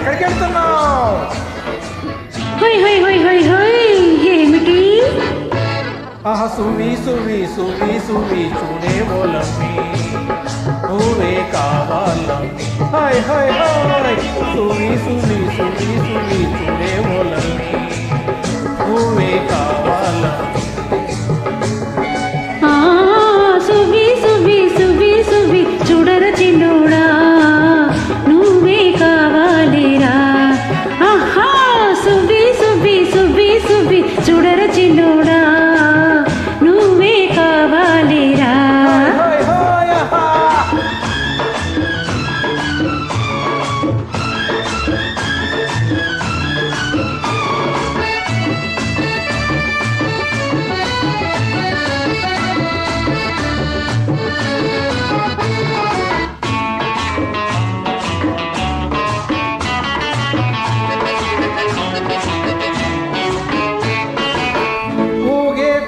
ఎక్కడికి వెళ్తున్నావు? High high high high high ఏమిటి? ఆహా సువి సువి సువి సువి చూడే బోలమ్మి నువ్వే కావాలమ్మి. హాయ్ హాయ్ హాయ్ సువి సువి సువి సువి చూడే బోలమ్మి నువ్వే కావాలమ్మి. సువి సువి సువి సువి చూడర చిన్నోడా నువ్వే కావాలిరా. ఆహా సువి సువి సువి సువి చూడర చిన్నోడా నువ్వే కావాలిరా.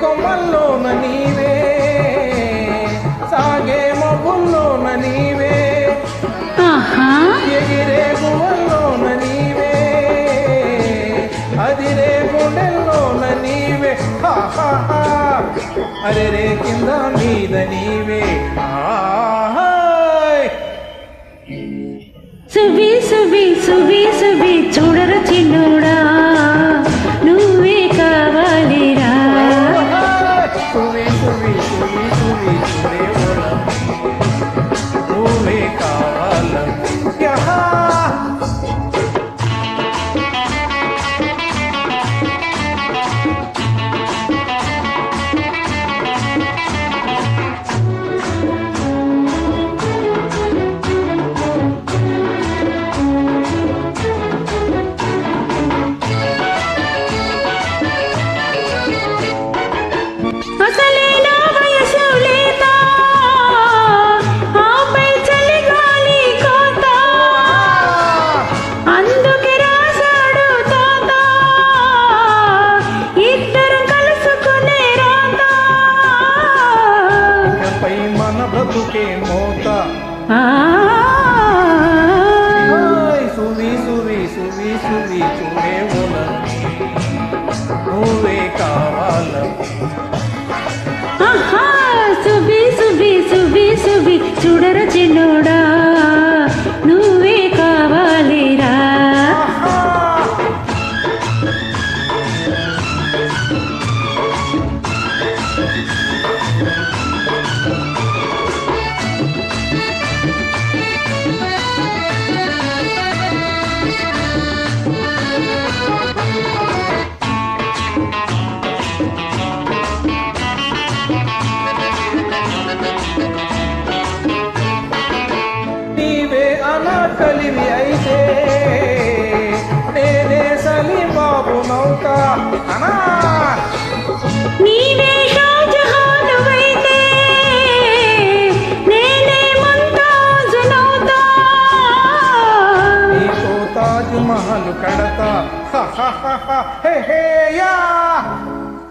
కొమ్మల్లోన నీవే సాగే మబ్బుల్లోన నీవే ఎగిరే గువ్వల్లోన నీవే అదిరే గుండెల్లోన నీవే. అరే రే కింద మీద నీవే. సువి సువి సువి సువి చూడర చిన్నోడా నువ్వే కావాలిరా. సువి సువి సువి సువి చూడే బోలమ్మి నువ్వే కావాలమ్మి. బ్రతుకే మోత సువి సువి సువి సువి చూడే బోలమ్మి నువ్వే కావాలమ్మి. సువి సువి సువి సువి చూడర చిన్నోడా నువ్వే కావాలిరా. కలివి అయితే నేనే సలీం బాబు నౌతా. నీవే షాజహానువైతే నేనే ముంతాజు నౌతా. నీతో తాజ్ మహల్ కడతా.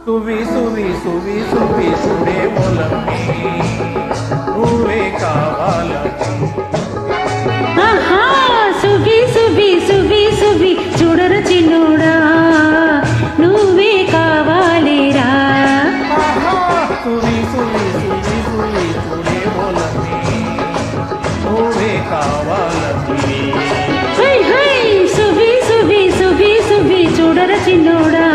సువి సువి సువి సువి చూడే బోలమ్మి నువ్వే కావాలమ్మి. సువి సువి సువి సువి చూడర చిన్నోడా నువ్వే కావాలిరా. సువి సువి సువి సువి చూడే బోలమ్మి నువ్వే కావాలమ్మి. హై హై సువి సువి సువి సువి చూడర చిన్నోడా